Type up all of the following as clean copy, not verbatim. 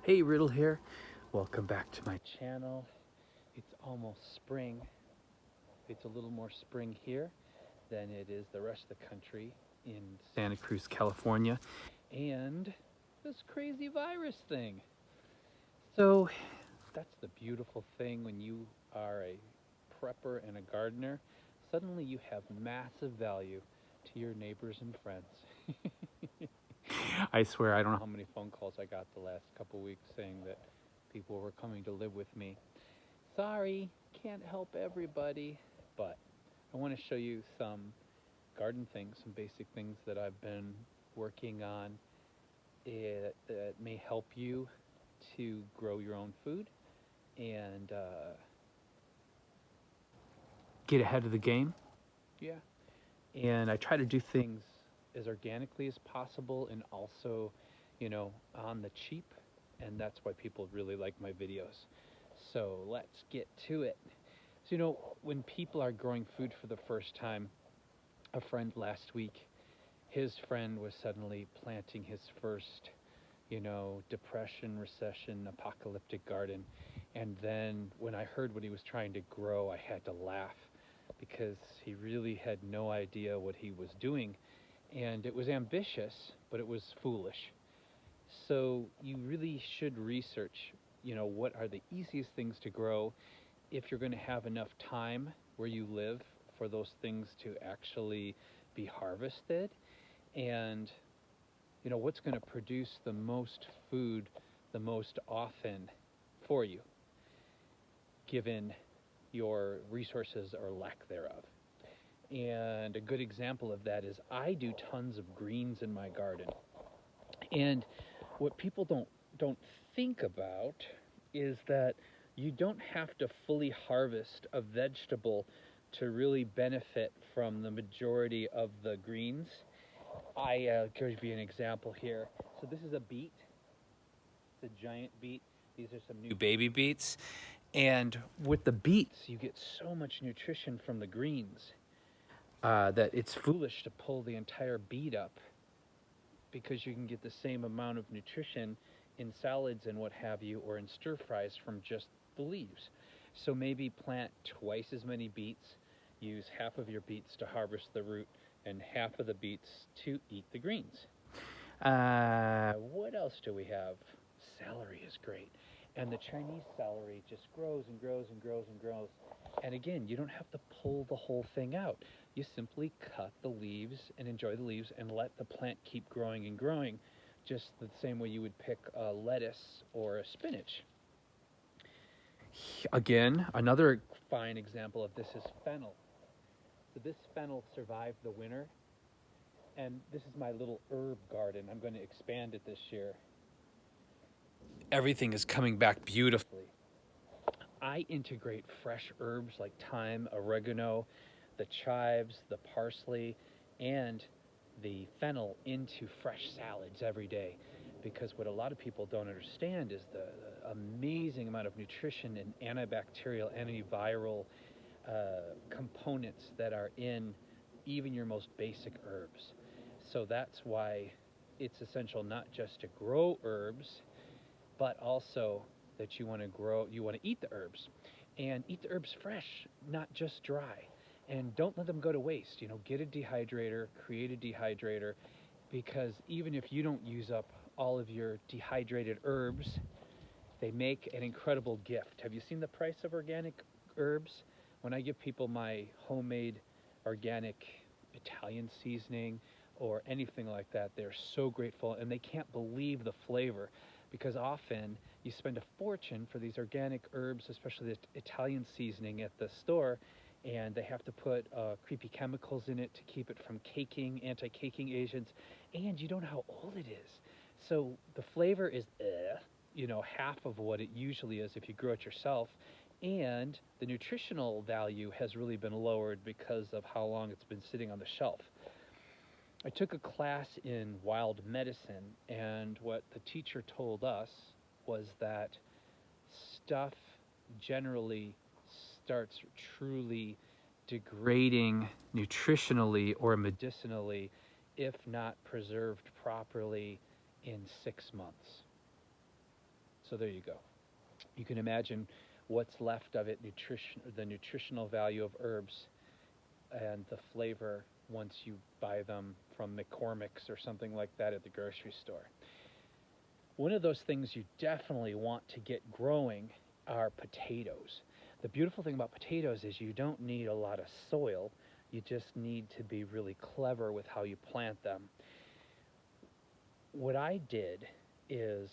Hey, Riddle here. Welcome back to my channel. It's almost spring. It's a little more spring here than it is the rest of the country in Santa Cruz, California. And this crazy virus thing. So that's the beautiful thing when you are a prepper and a gardener. Suddenly you have massive value to your neighbors and friends. I swear, I don't know how many phone calls I got the last couple weeks saying that people were coming to live with me. Sorry, can't help everybody, but I want to show you some garden things, some basic things that I've been working on that may help you to grow your own food and get ahead of the game. Yeah. And I try to do things as organically as possible and also, on the cheap. And that's why people really like my videos. So let's get to it. So, when people are growing food for the first time, a friend last week, his friend was suddenly planting his first, depression, recession, apocalyptic garden. And then when I heard what he was trying to grow, I had to laugh because he really had no idea what he was doing. And it was ambitious, but it was foolish. So you really should research, what are the easiest things to grow if you're going to have enough time where you live for those things to actually be harvested, and what's going to produce the most food the most often for you, given your resources or lack thereof. And a good example of that is I do tons of greens in my garden. And what people don't think about is that you don't have to fully harvest a vegetable to really benefit from the majority of the greens. I give you an example here. So this is a beet. It's a giant beet. These are some new baby beets. And with the beets, you get so much nutrition from the greens that it's foolish to pull the entire beet up, because you can get the same amount of nutrition in salads and what have you, or in stir fries from just the leaves. So maybe plant twice as many beets, use half of your beets to harvest the root, and half of the beets to eat the greens. What else do we have? Celery is great. And the Chinese celery just grows and grows and grows and grows. And again, you don't have to pull the whole thing out. You simply cut the leaves and enjoy the leaves and let the plant keep growing and growing, just the same way you would pick a lettuce or a spinach. Again, another fine example of this is fennel. So this fennel survived the winter, and this is my little herb garden. I'm going to expand it this year. Everything is coming back beautifully. I integrate fresh herbs like thyme, oregano, the chives, the parsley, and the fennel into fresh salads every day. Because what a lot of people don't understand is the amazing amount of nutrition and antibacterial, antiviral components that are in even your most basic herbs. So that's why it's essential not just to grow herbs, but also that you want to eat the herbs, and eat the herbs fresh, not just dry. And don't let them go to waste. Get a dehydrator, create a dehydrator, because even if you don't use up all of your dehydrated herbs, they make an incredible gift. Have you seen the price of organic herbs? When I give people my homemade organic Italian seasoning or anything like that, they're so grateful, and they can't believe the flavor, because often you spend a fortune for these organic herbs, especially the Italian seasoning at the store, and they have to put creepy chemicals in it to keep it from caking, anti-caking agents, and you don't know how old it is. So the flavor is half of what it usually is if you grow it yourself, and the nutritional value has really been lowered because of how long it's been sitting on the shelf. I took a class in wild medicine, and what the teacher told us was that stuff generally starts truly degrading nutritionally or medicinally if not preserved properly in 6 months. So there you go. You can imagine what's left of it, the nutritional value of herbs and the flavor once you buy them from McCormick's or something like that at the grocery store. One of those things you definitely want to get growing are potatoes. The beautiful thing about potatoes is you don't need a lot of soil. You just need to be really clever with how you plant them. What I did is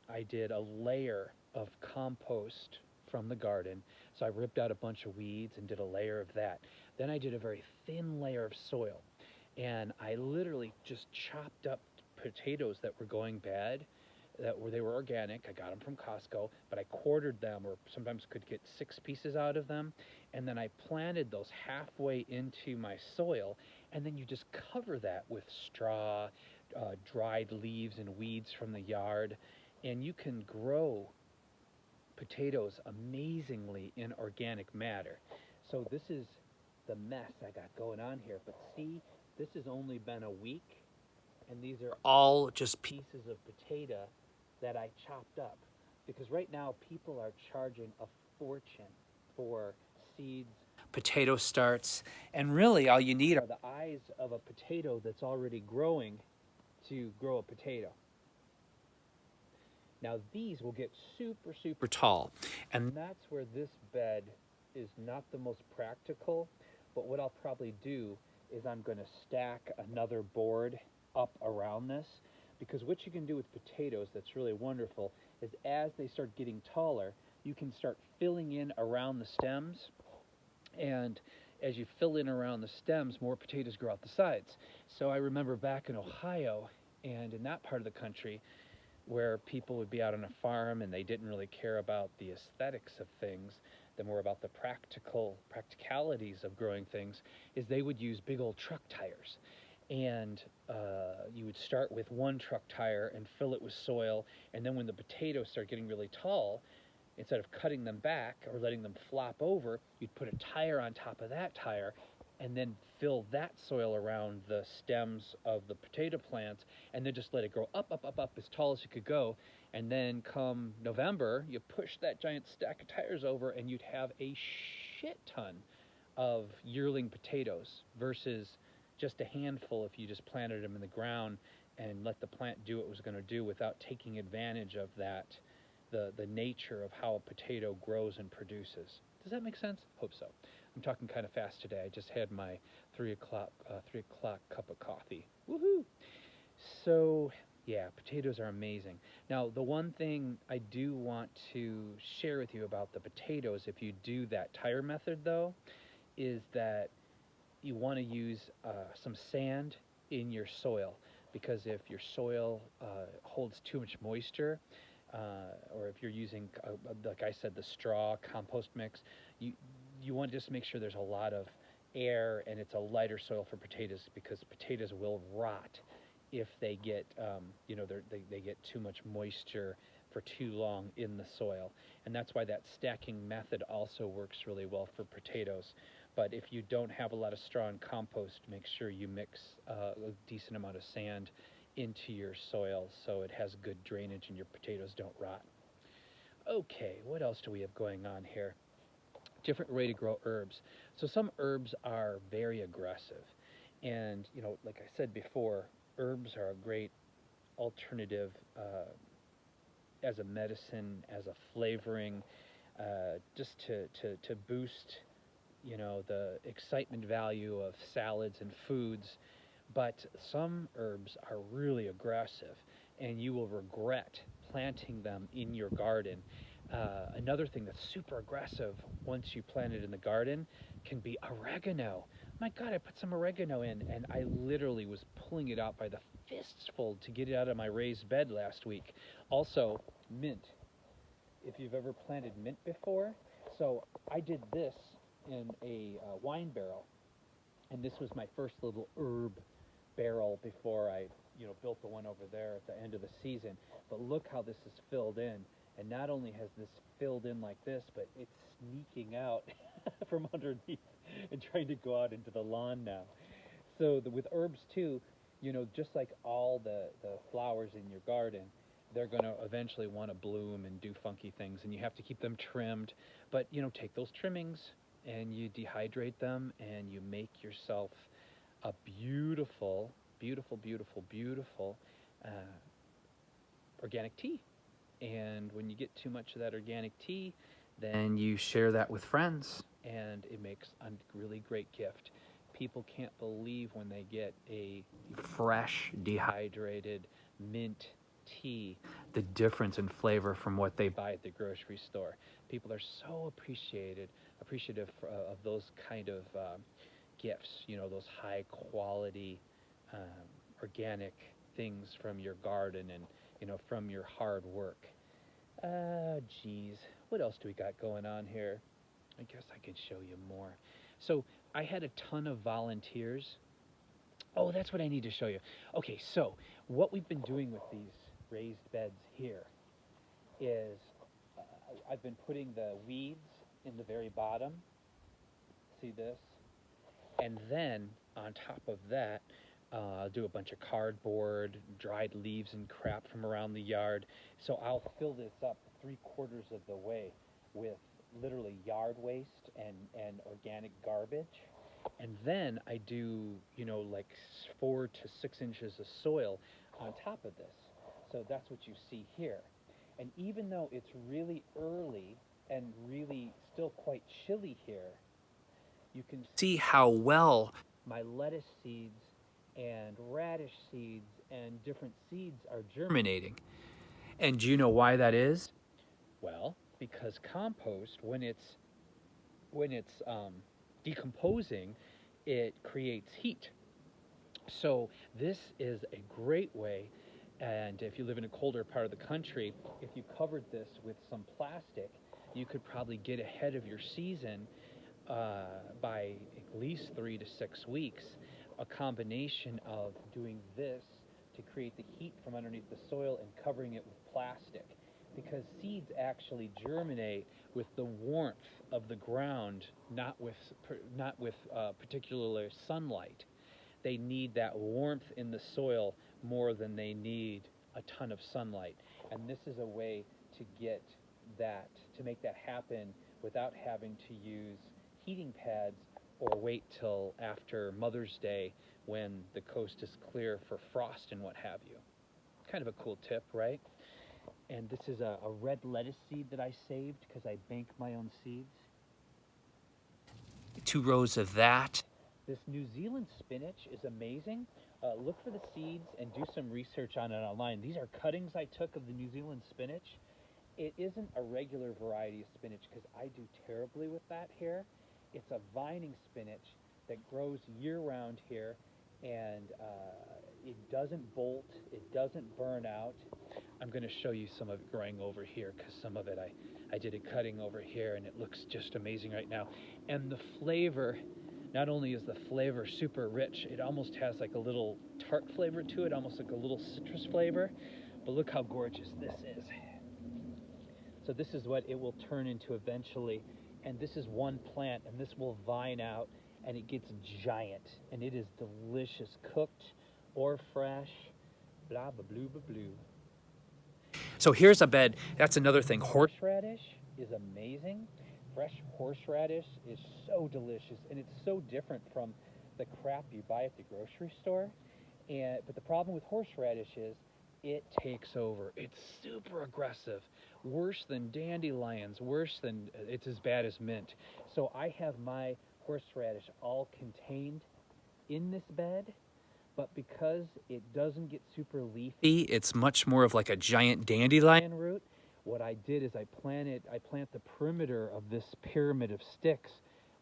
I did a layer of compost from the garden. So I ripped out a bunch of weeds and did a layer of that. Then I did a very thin layer of soil. And I literally just chopped up potatoes that were going bad, they were organic. I got them from Costco, but I quartered them, or sometimes could get 6 pieces out of them. And then I planted those halfway into my soil, and then you just cover that with straw, dried leaves and weeds from the yard, and you can grow potatoes amazingly in organic matter. So this is the mess I got going on here, but see, this has only been a week, and these are all just pieces of potato that I chopped up, because right now people are charging a fortune for seeds, potato starts, and really all you need are the eyes of a potato that's already growing to grow a potato. Now these will get super, super tall, and that's where this bed is not the most practical, but what I'll probably do is I'm going to stack another board up around this, because what you can do with potatoes that's really wonderful is as they start getting taller, you can start filling in around the stems, and as you fill in around the stems, more potatoes grow out the sides. So I remember back in Ohio and in that part of the country, where people would be out on a farm and they didn't really care about the aesthetics of things, the more about the practicalities of growing things, is they would use big old truck tires. And you would start with one truck tire and fill it with soil, and then when the potatoes start getting really tall, instead of cutting them back or letting them flop over, you'd put a tire on top of that tire and then fill that soil around the stems of the potato plants, and then just let it grow up, up, up, up as tall as it could go. And then come November, you push that giant stack of tires over, and you'd have a shit ton of yearling potatoes versus just a handful if you just planted them in the ground and let the plant do what it was going to do without taking advantage of that, the nature of how a potato grows and produces. Does that make sense? Hope so. I'm talking kind of fast today. I just had my 3 o'clock cup of coffee. Woohoo! So, yeah, potatoes are amazing. Now, the one thing I do want to share with you about the potatoes, if you do that tire method, though, is that you want to use some sand in your soil, because if your soil holds too much moisture, or if you're using, like I said, the straw compost mix, you want to just make sure there's a lot of air and it's a lighter soil for potatoes, because potatoes will rot if they get, they get too much moisture for too long in the soil. And that's why that stacking method also works really well for potatoes. But if you don't have a lot of straw and compost, make sure you mix a decent amount of sand into your soil so it has good drainage and your potatoes don't rot. Okay, what else do we have going on here? Different way to grow herbs. So some herbs are very aggressive. And, like I said before, herbs are a great alternative as a medicine, as a flavoring, just to boost, the excitement value of salads and foods. But some herbs are really aggressive, and you will regret planting them in your garden. Another thing that's super aggressive once you plant it in the garden can be oregano. My God, I put some oregano in, and I literally was pulling it out by the fistful to get it out of my raised bed last week. Also, mint. If you've ever planted mint before, so I did this in a wine barrel, and this was my first little herb barrel before I, built the one over there at the end of the season. But look how this is filled in. And not only has this filled in like this, but it's sneaking out from underneath and trying to go out into the lawn now. So with herbs too, just like all the flowers in your garden, they're going to eventually want to bloom and do funky things, and you have to keep them trimmed. But take those trimmings and you dehydrate them, and you make yourself a beautiful, beautiful, beautiful, beautiful uh, organic tea. And when you get too much of that organic tea, then you share that with friends, and it makes a really great gift. People can't believe when they get a fresh, dehydrated mint tea, the difference in flavor from what they buy at the grocery store. People are so appreciative of those kind of gifts, those high quality um, organic things from your garden and from your hard work. Geez, what else do we got going on here? I guess I could show you more. So I had a ton of volunteers. Oh, that's what I need to show you. Okay, so what we've been doing with these raised beds here is I've been putting the weeds in the very bottom. See this? And then on top of that, I'll do a bunch of cardboard, dried leaves and crap from around the yard. So I'll fill this up 3/4 of the way with literally yard waste and organic garbage. And then I do, like 4 to 6 inches of soil on top of this. So that's what you see here. And even though it's really early and really still quite chilly here, you can see how well my lettuce seeds and radish seeds and different seeds are germinating. And do you know why that is? Well, because compost, when it's decomposing, it creates heat. So this is a great way. And if you live in a colder part of the country, if you covered this with some plastic, you could probably get ahead of your season by at least 3 to 6 weeks. A combination of doing this to create the heat from underneath the soil and covering it with plastic, because seeds actually germinate with the warmth of the ground, not with particular sunlight. They need that warmth in the soil more than they need a ton of sunlight. And this is a way to get that, to make that happen without having to use heating pads or wait till after Mother's Day when the coast is clear for frost and what have you. Kind of a cool tip, right? And this is a red lettuce seed that I saved because I bank my own seeds. 2 rows of that. This New Zealand spinach is amazing. Look for the seeds and do some research on it online. These are cuttings I took of the New Zealand spinach. It isn't a regular variety of spinach because I do terribly with that here. It's a vining spinach that grows year-round here, and it doesn't bolt, it doesn't burn out. I'm going to show you some of it growing over here because some of it I did a cutting over here, and it looks just amazing right now. And the flavor, not only is the flavor super rich, it almost has like a little tart flavor to it, almost like a little citrus flavor. But look how gorgeous this is. So this is what it will turn into eventually. And this is one plant, and this will vine out, and it gets giant. And it is delicious, cooked or fresh, blah, blah, blue, blah, blue. So here's a bed. That's another thing. Horseradish is amazing. Fresh horseradish is so delicious, and it's so different from the crap you buy at the grocery store. But the problem with horseradish is it takes over. It's super aggressive, worse than dandelions, it's as bad as mint. So I have my horseradish all contained in this bed, but because it doesn't get super leafy, it's much more of like a giant dandelion root. What I did is I plant the perimeter of this pyramid of sticks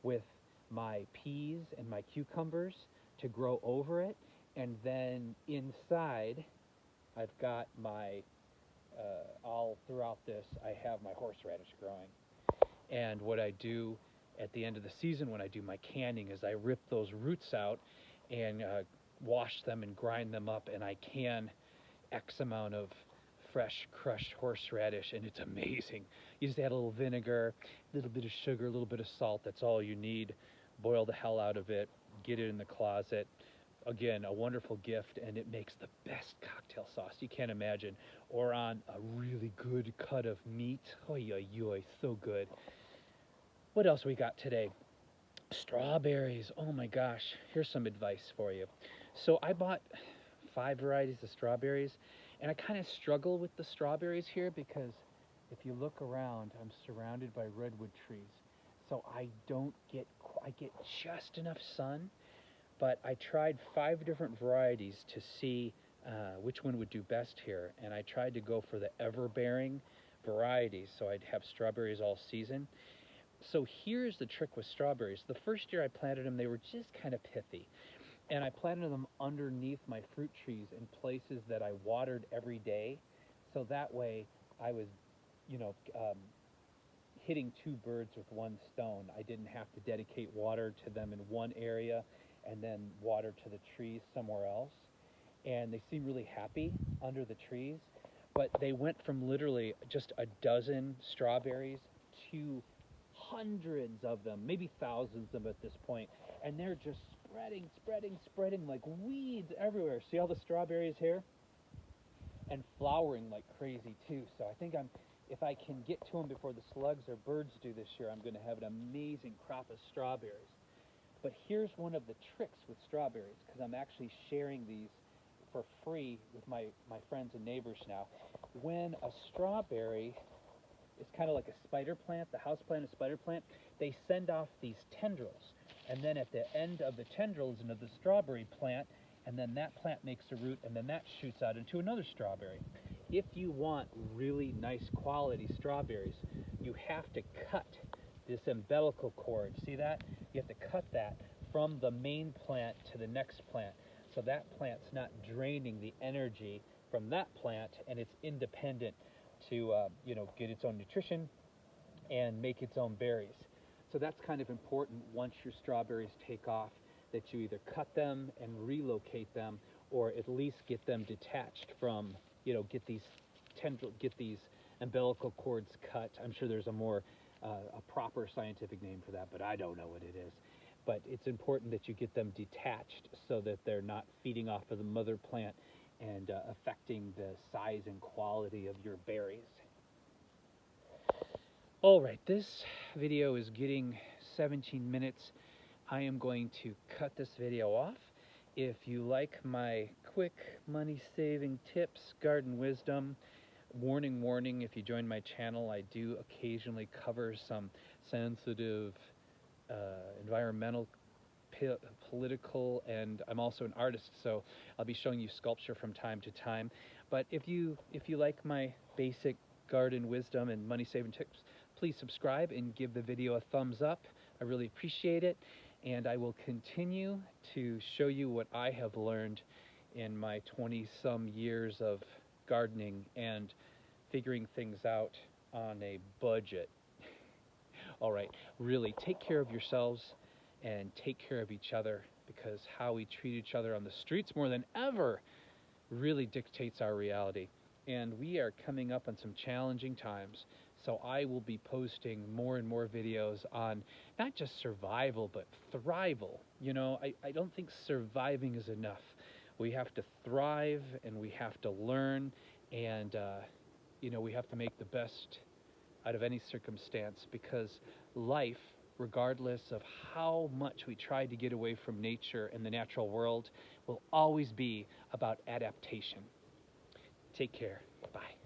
with my peas and my cucumbers to grow over it, and then inside I've got my, all throughout this, I have my horseradish growing. And what I do at the end of the season when I do my canning is I rip those roots out and wash them and grind them up, and I can X amount of fresh crushed horseradish, and it's amazing. You just add a little vinegar, a little bit of sugar, a little bit of salt. That's all you need. Boil the hell out of it, get it in the closet, again, a wonderful gift, and it makes the best cocktail sauce you can't imagine. Or on a really good cut of meat. Oy, oy, oy, so good. What else we got today? Strawberries. Oh my gosh. Here's some advice for you. So I bought 5 varieties of strawberries, and I kind of struggle with the strawberries here because if you look around, I'm surrounded by redwood trees. So I don't get, I get just enough sun, but I tried 5 different varieties to see which one would do best here, and I tried to go for the ever-bearing varieties, so I'd have strawberries all season. So here's the trick with strawberries. The first year I planted them, they were just kind of pithy, and I planted them underneath my fruit trees in places that I watered every day, so that way I was, you know, hitting 2 birds with 1 stone. I didn't have to dedicate water to them in one area and then water to the trees somewhere else. And they seem really happy under the trees, but they went from literally just a dozen strawberries to hundreds of them, maybe thousands of them at this point, and they're just spreading, spreading, spreading like weeds everywhere. See all the strawberries here? And flowering like crazy too. So I think if I can get to them before the slugs or birds do this year, I'm going to have an amazing crop of strawberries. But here's one of the tricks with strawberries, because I'm actually sharing these for free with my friends and neighbors now. When a strawberry is kind of like a spider plant, the house plant, a spider plant, they send off these tendrils. And then at the end of the tendrils into the strawberry plant, and then that plant makes a root, and then that shoots out into another strawberry. If you want really nice quality strawberries, you have to cut this umbilical cord. See that? You have to cut that from the main plant to the next plant. So that plant's not draining the energy from that plant, and it's independent to get its own nutrition and make its own berries. So that's kind of important once your strawberries take off, that you either cut them and relocate them, or at least get them detached from, get these umbilical cords cut. I'm sure there's a proper scientific name for that, but I don't know what it is. But it's important that you get them detached so that they're not feeding off of the mother plant and affecting the size and quality of your berries. All right, this video is getting 17 minutes. I am going to cut this video off. If you like my quick money-saving tips, garden wisdom, warning, if you join my channel, I do occasionally cover some sensitive environmental, political, and I'm also an artist, so I'll be showing you sculpture from time to time. But if you like my basic garden wisdom and money-saving tips, please subscribe and give the video a thumbs up. I really appreciate it, and I will continue to show you what I have learned in my 20-some years of gardening and figuring things out on a budget. All right, really take care of yourselves and take care of each other, because how we treat each other on the streets more than ever really dictates our reality. And we are coming up on some challenging times, so I will be posting more and more videos on not just survival, but thrival. I don't think surviving is enough. We have to thrive, and we have to learn, and we have to make the best out of any circumstance, because life, regardless of how much we try to get away from nature and the natural world, will always be about adaptation. Take care. Bye.